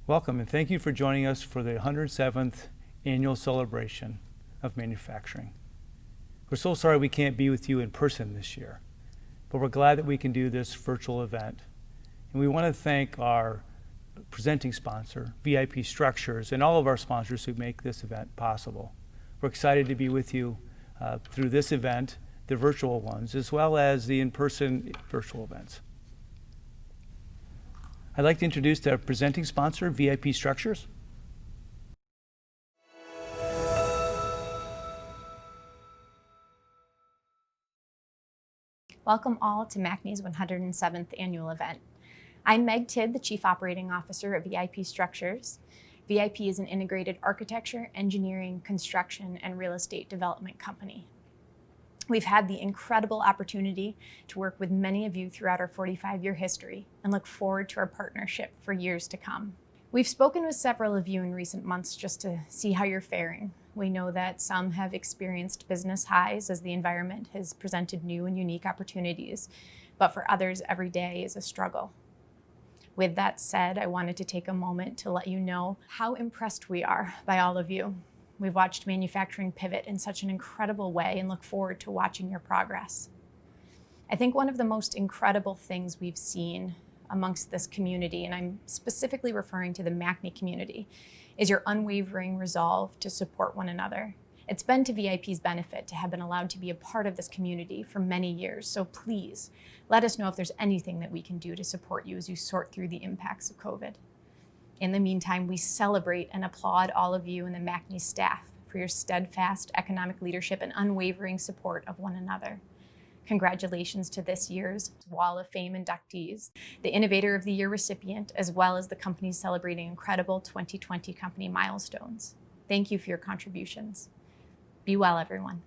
Welcome and thank you for joining us for the 107th annual celebration of manufacturing. We're so sorry we can't be with you in person this year, but we're glad that we can do this virtual event. And we want to thank our presenting sponsor, VIP Structures, and all of our sponsors who make this event possible. We're excited to be with you through this event, the virtual ones, as well as the in-person virtual events. I'd like to introduce the presenting sponsor, VIP Structures. Welcome all to MACNY's 107th annual event. I'm Meg Tidd, the Chief Operating Officer of VIP Structures. VIP is an integrated architecture, engineering, construction, and real estate development company. We've had the incredible opportunity to work with many of you throughout our 45-year history and look forward to our partnership for years to come. We've spoken with several of you in recent months just to see how you're faring. We know that some have experienced business highs as the environment has presented new and unique opportunities, but for others, every day is a struggle. With that said, I wanted to take a moment to let you know how impressed we are by all of you. We've watched manufacturing pivot in such an incredible way and look forward to watching your progress. I think one of the most incredible things we've seen amongst this community, and I'm specifically referring to the MACNY community, is your unwavering resolve to support one another. It's been to VIP's benefit to have been allowed to be a part of this community for many years, so please let us know if there's anything that we can do to support you as you sort through the impacts of COVID. In the meantime, we celebrate and applaud all of you and the MACNY staff for your steadfast economic leadership and unwavering support of one another. Congratulations to this year's Wall of Fame inductees, the Innovator of the Year recipient, as well as the companies celebrating incredible 2020 company milestones. Thank you for your contributions. Be well, everyone.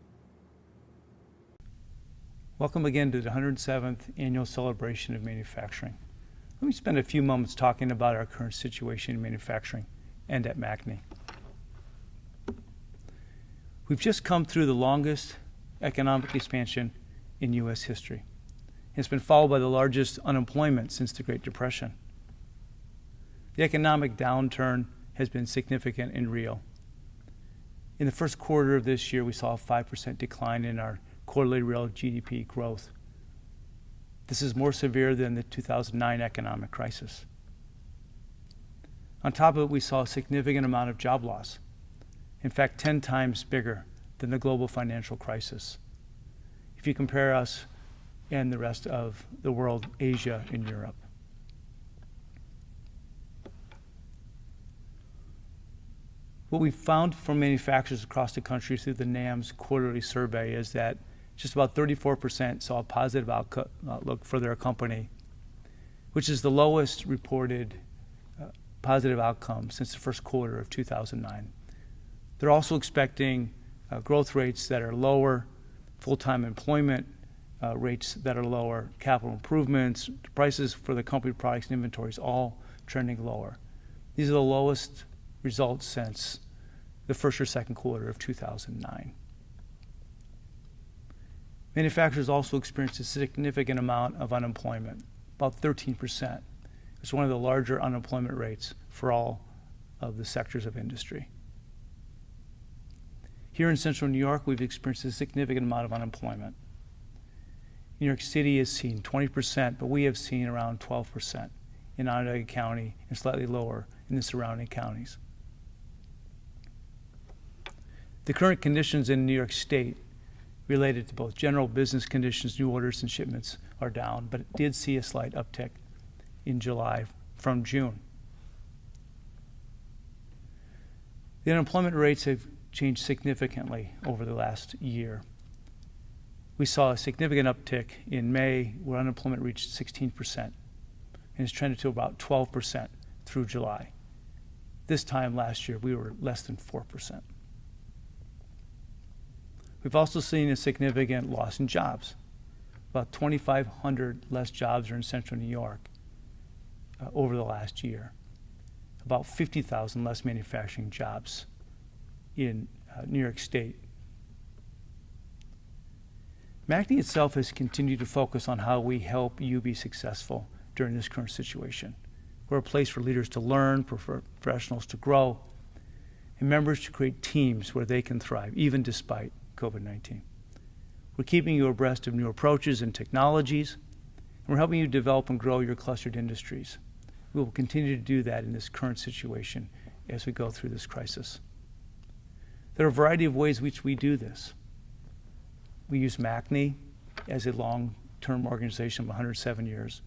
Welcome again to the 107th annual celebration of manufacturing. Let me spend a few moments talking about our current situation in manufacturing and at MACNY. We've just come through the longest economic expansion in U.S. history. It's been followed by the largest unemployment since the Great Depression. The economic downturn has been significant and real. In the first quarter of this year, we saw a 5% decline in our quarterly real GDP growth. This is more severe than the 2009 economic crisis. On top of it, we saw a significant amount of job loss. In fact, 10 times bigger than the global financial crisis, if you compare us and the rest of the world, Asia and Europe. What we've found from manufacturers across the country through the NAM's quarterly survey is that just about 34% saw a positive outlook for their company, which is the lowest reported positive outcome since the first quarter of 2009. They're also expecting growth rates that are lower, full-time employment rates that are lower, capital improvements, prices for the company products and inventories all trending lower. These are the lowest results since the first or second quarter of 2009. Manufacturers also experienced a significant amount of unemployment, about 13%. It's one of the larger unemployment rates for all of the sectors of industry. Here in central New York, we've experienced a significant amount of unemployment. New York City has seen 20%, but we have seen around 12% in Onondaga County and slightly lower in the surrounding counties. The current conditions in New York State related to both general business conditions, new orders and shipments are down, but it did see a slight uptick in July from June. The unemployment rates have changed significantly over the last year. We saw a significant uptick in May where unemployment reached 16% and has trended to about 12% through July. This time last year, we were less than 4%. We've also seen a significant loss in jobs. About 2,500 less jobs are in central New York over the last year. About 50,000 less manufacturing jobs in New York State. MACNY itself has continued to focus on how we help you be successful during this current situation. We're a place for leaders to learn, for professionals to grow, and members to create teams where they can thrive, even despite COVID-19. We're keeping you abreast of new approaches and technologies, and we're helping you develop and grow your clustered industries. We will continue to do that in this current situation as we go through this crisis. There are a variety of ways which we do this. We use MACNY as a long-term organization of 107 years.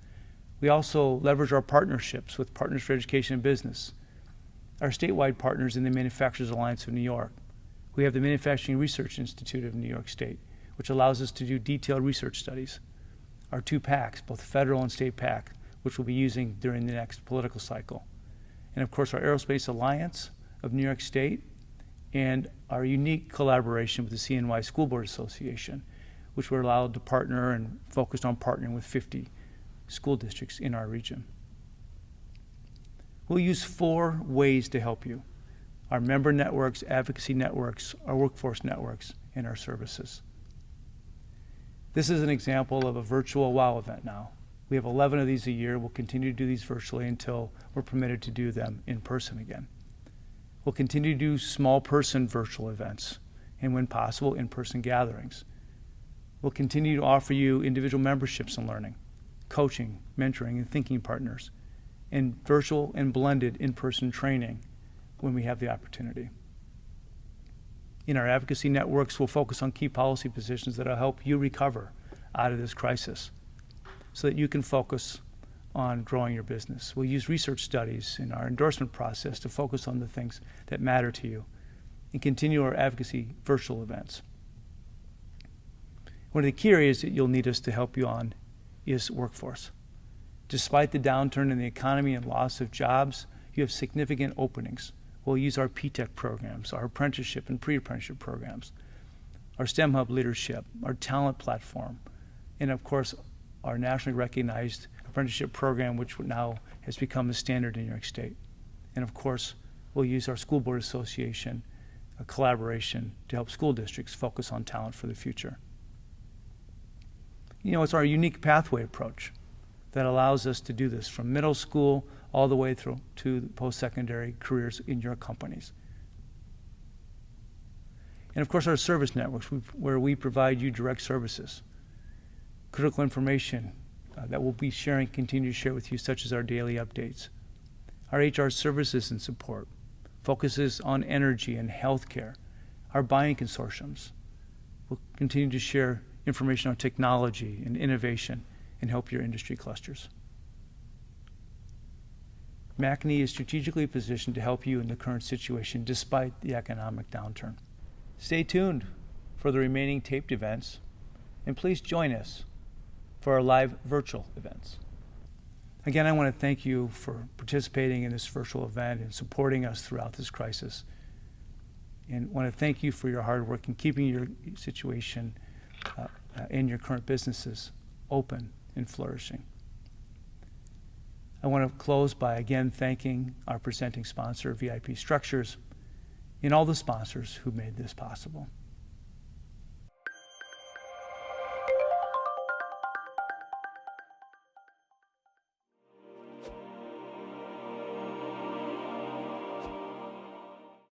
We also leverage our partnerships with Partners for Education and Business, our statewide partners in the Manufacturers Alliance of New York. We have the Manufacturing Research Institute of New York State, which allows us to do detailed research studies. Our two PACs, both federal and state PAC, which we'll be using during the next political cycle. And of course, our Aerospace Alliance of New York State and our unique collaboration with the CNY School Board Association, which we're allowed to partner and focused on partnering with 50 school districts in our region. We'll use 4 ways to help you: our member networks, advocacy networks, our workforce networks, and our services. This is an example of a virtual WOW event now. We have 11 of these a year. We'll continue to do these virtually until we're permitted to do them in person again. We'll continue to do small person virtual events, and when possible, in-person gatherings. We'll continue to offer you individual memberships and learning, coaching, mentoring, and thinking partners, and virtual and blended in-person training when we have the opportunity. In our advocacy networks, we'll focus on key policy positions that will help you recover out of this crisis so that you can focus on growing your business. We'll use research studies in our endorsement process to focus on the things that matter to you and continue our advocacy virtual events. One of the key areas that you'll need us to help you on is workforce. Despite the downturn in the economy and loss of jobs, you have significant openings. We'll use our P-TECH programs, our apprenticeship and pre-apprenticeship programs, our STEM Hub leadership, our talent platform, and of course, our nationally recognized apprenticeship program, which now has become a standard in New York State. And of course, we'll use our School Board Association, a collaboration to help school districts focus on talent for the future. You know, it's our unique pathway approach that allows us to do this from middle school all the way through to post-secondary careers in your companies. And of course, our service networks, where we provide you direct services, critical information that we'll be sharing, continue to share with you, such as our daily updates. Our HR services and support focuses on energy and healthcare. Our buying consortiums will continue to share information on technology and innovation and help your industry clusters. MACNY is strategically positioned to help you in the current situation despite the economic downturn. Stay tuned for the remaining taped events, and please join us for our live virtual events. Again, I want to thank you for participating in this virtual event and supporting us throughout this crisis. And want to thank you for your hard work in keeping your situation and your current businesses open and flourishing. I want to close by again thanking our presenting sponsor, VIP Structures, and all the sponsors who made this possible.